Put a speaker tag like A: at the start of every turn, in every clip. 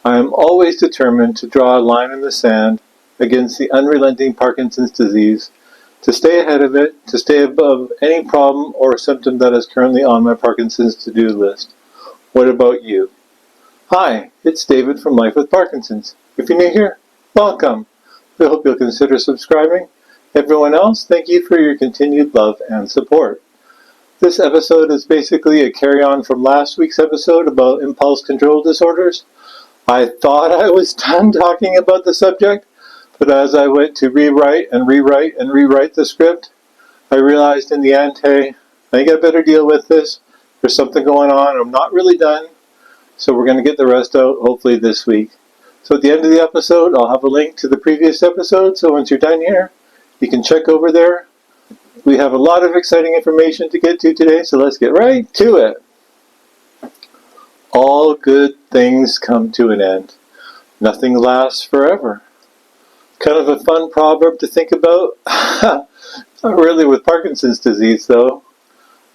A: I am always determined to draw a line in the sand against the unrelenting Parkinson's disease, to stay ahead of it, to stay above any problem or symptom that is currently on my Parkinson's to-do list. What about you? Hi, it's David from Life with Parkinson's. If you're new here, welcome. I hope you'll consider subscribing. Everyone else, thank you for your continued love and support. This episode is basically a carry-on from last week's episode about impulse control disorders. I thought I was done talking about the subject, but as I went to rewrite the script, I realized in the end, hey, I think I better deal with this. There's something going on. I'm not really done. So we're going to get the rest out hopefully this week. So at the end of the episode, I'll have a link to the previous episode. So once you're done here, you can check over there. We have a lot of exciting information to get to today, so let's get right to it. All good things come to an end. Nothing lasts forever. Kind of a fun proverb to think about. Not really with Parkinson's disease, though.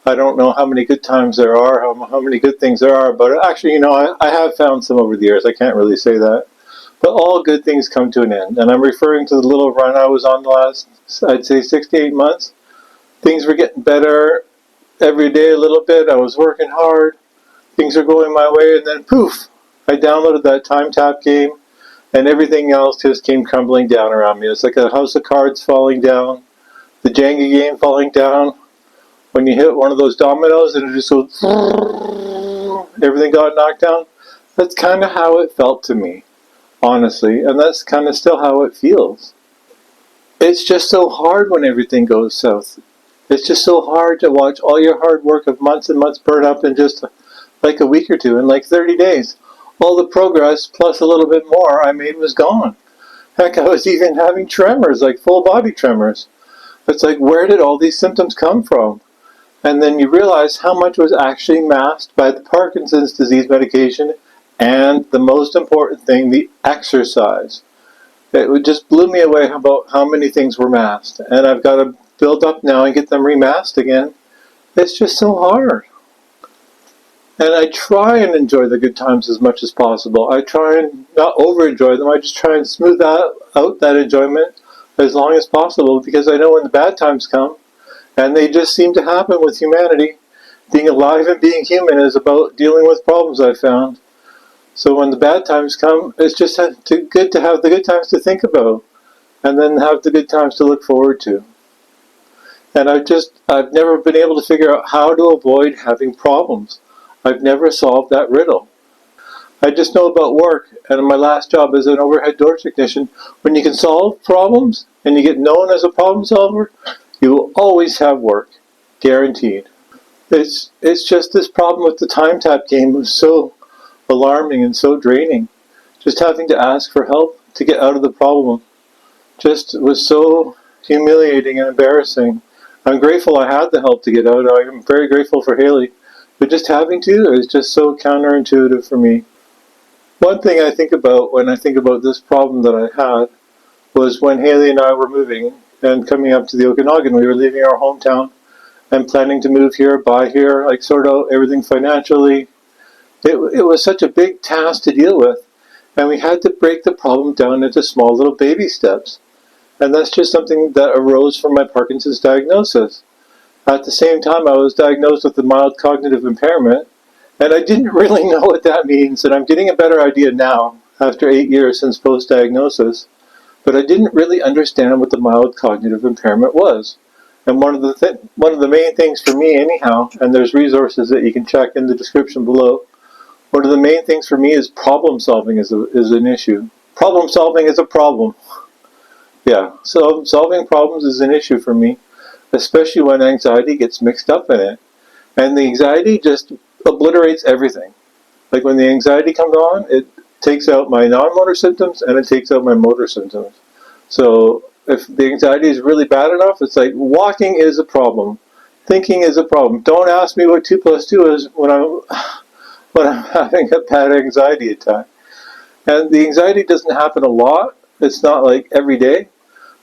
A: I don't know how many good times there are, how many good things there are, but actually, I have found some over the years. I can't really say that. But all good things come to an end. And I'm referring to the little run I was on the last, I'd say, 6 to 8 months. Things were getting better every day a little bit. I was working hard. Things are going my way, and then poof, I downloaded that time tap game, and everything else just came crumbling down around me. It's like a house of cards falling down, the Jenga game falling down. When you hit one of those dominoes and it just goes, everything got knocked down. That's kind of how it felt to me, honestly, and that's kind of still how it feels. It's just so hard when everything goes south. It's just so hard to watch all your hard work of months and months burn up in just like a week or two, in like 30 days. All the progress, plus a little bit more I made, was gone. Heck, I was even having tremors, like full body tremors. It's like, where did all these symptoms come from? And then you realize how much was actually masked by the Parkinson's disease medication and, the most important thing, the exercise. It just blew me away about how many things were masked. And I've got to build up now and get them remasked again. It's just so hard. And I try and enjoy the good times as much as possible. I try and not over-enjoy them. I just try and smooth out that enjoyment as long as possible, because I know when the bad times come, and they just seem to happen with humanity, being alive and being human is about dealing with problems, I've found. So when the bad times come, it's just good to have the good times to think about, and then have the good times to look forward to. And I've never been able to figure out how to avoid having problems. I've never solved that riddle. I just know about work, and in my last job as an overhead door technician, when you can solve problems, and you get known as a problem solver, you will always have work. Guaranteed. It's just this problem with the time tap game was so alarming and so draining. Just having to ask for help to get out of the problem just was so humiliating and embarrassing. I'm grateful I had the help to get out. I'm very grateful for Haley. But just having to is just so counterintuitive for me. One thing I think about when I think about this problem that I had was when Haley and I were moving and coming up to the Okanagan. We were leaving our hometown and planning to move here, buy here, like sort out everything financially. It was such a big task to deal with, and we had to break the problem down into small little baby steps. And that's just something that arose from my Parkinson's diagnosis. At the same time, I was diagnosed with a mild cognitive impairment, and I didn't really know what that means, and I'm getting a better idea now, after 8 years since post-diagnosis, but I didn't really understand what the mild cognitive impairment was. And one of the main things for me anyhow, and there's resources that you can check in the description below, one of the main things for me is problem solving is an issue. Problem solving is a problem. Yeah, so solving problems is an issue for me, especially when anxiety gets mixed up in it. And the anxiety just obliterates everything. Like when the anxiety comes on, it takes out my non-motor symptoms and it takes out my motor symptoms. So if the anxiety is really bad enough, it's like walking is a problem. Thinking is a problem. Don't ask me what 2 plus 2 is when I'm having a bad anxiety attack. And the anxiety doesn't happen a lot. It's not like every day.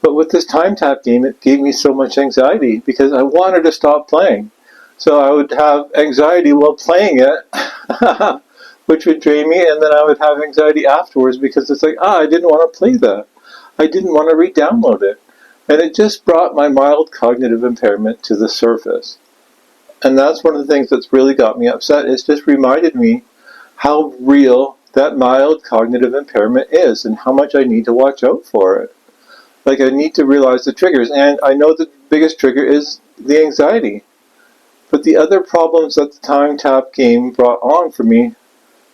A: But with this time tap game, it gave me so much anxiety because I wanted to stop playing. So I would have anxiety while playing it, which would drain me, and then I would have anxiety afterwards because it's like, I didn't want to play that. I didn't want to re-download it. And it just brought my mild cognitive impairment to the surface. And that's one of the things that's really got me upset. It's just reminded me how real that mild cognitive impairment is and how much I need to watch out for it. Like, I need to realize the triggers. And I know the biggest trigger is the anxiety. But the other problems that the time tap game brought on for me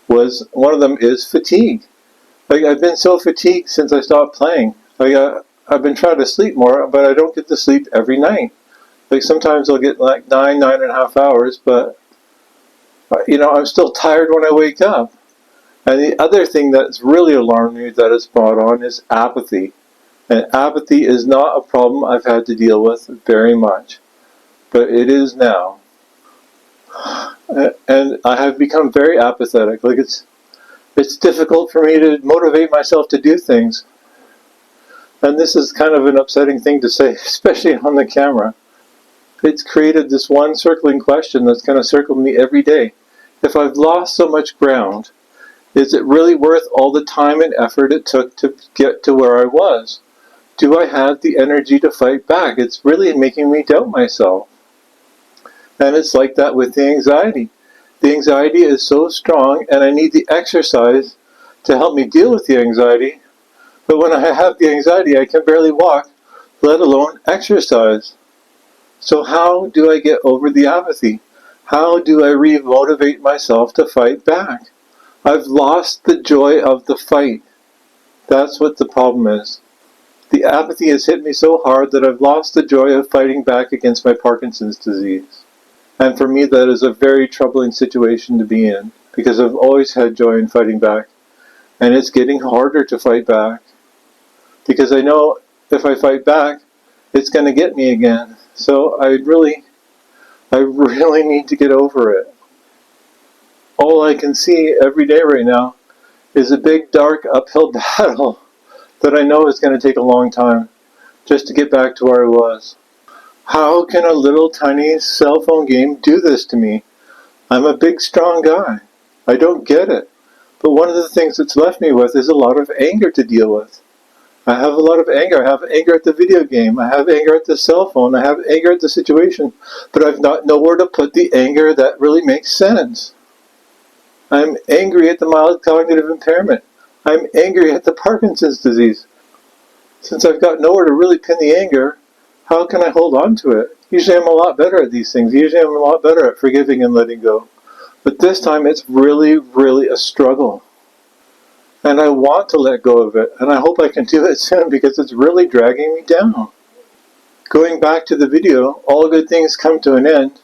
A: was, one of them is fatigue. Like, I've been so fatigued since I stopped playing. Like, I've been trying to sleep more, but I don't get to sleep every night. Like, sometimes I'll get like 9.5 hours, but, I'm still tired when I wake up. And the other thing that's really alarmed me that it's brought on is apathy. And apathy is not a problem I've had to deal with very much, but it is now. And I have become very apathetic. Like, it's difficult for me to motivate myself to do things. And this is kind of an upsetting thing to say, especially on the camera. It's created this one circling question that's going to circle me every day. If I've lost so much ground, is it really worth all the time and effort it took to get to where I was? Do I have the energy to fight back? It's really making me doubt myself. And it's like that with the anxiety. The anxiety is so strong, and I need the exercise to help me deal with the anxiety. But when I have the anxiety, I can barely walk, let alone exercise. So how do I get over the apathy? How do I re-motivate myself to fight back? I've lost the joy of the fight. That's what the problem is. The apathy has hit me so hard that I've lost the joy of fighting back against my Parkinson's disease. And for me, that is a very troubling situation to be in, because I've always had joy in fighting back. And it's getting harder to fight back, because I know if I fight back, it's going to get me again. So I really need to get over it. All I can see every day right now is a big, dark, uphill battle that I know is going to take a long time just to get back to where I was. How can a little tiny cell phone game do this to me? I'm a big, strong guy. I don't get it. But one of the things it's left me with is a lot of anger to deal with. I have a lot of anger. I have anger at the video game. I have anger at the cell phone. I have anger at the situation. But I've not nowhere to put the anger that really makes sense. I'm angry at the mild cognitive impairment. I'm angry at the Parkinson's disease. Since I've got nowhere to really pin the anger, how can I hold on to it? Usually I'm a lot better at these things. Usually I'm a lot better at forgiving and letting go. But this time it's really, really a struggle. And I want to let go of it. And I hope I can do it soon, because it's really dragging me down. Going back to the video, all good things come to an end.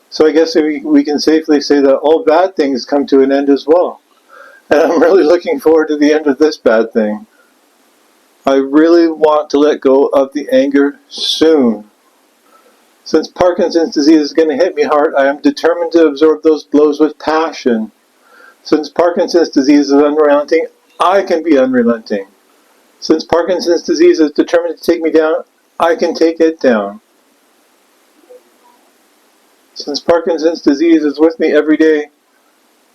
A: So I guess we can safely say that all bad things come to an end as well. And I'm really looking forward to the end of this bad thing. I really want to let go of the anger soon. Since Parkinson's disease is going to hit me hard, I am determined to absorb those blows with passion. Since Parkinson's disease is unrelenting, I can be unrelenting. Since Parkinson's disease is determined to take me down, I can take it down. Since Parkinson's disease is with me every day,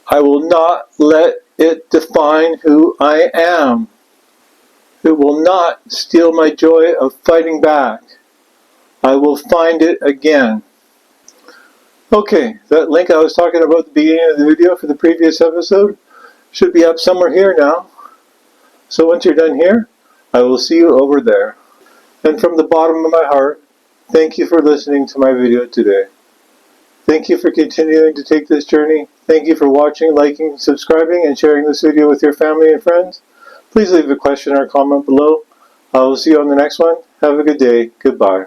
A: I will not let it define who I am. It will not steal my joy of fighting back. I will find it again. Okay, that link I was talking about at the beginning of the video for the previous episode should be up somewhere here now. So once you're done here, I will see you over there. And from the bottom of my heart, thank you for listening to my video today. Thank you for continuing to take this journey. Thank you for watching, liking, subscribing, and sharing this video with your family and friends. Please leave a question or comment below. I will see you on the next one. Have a good day. Goodbye.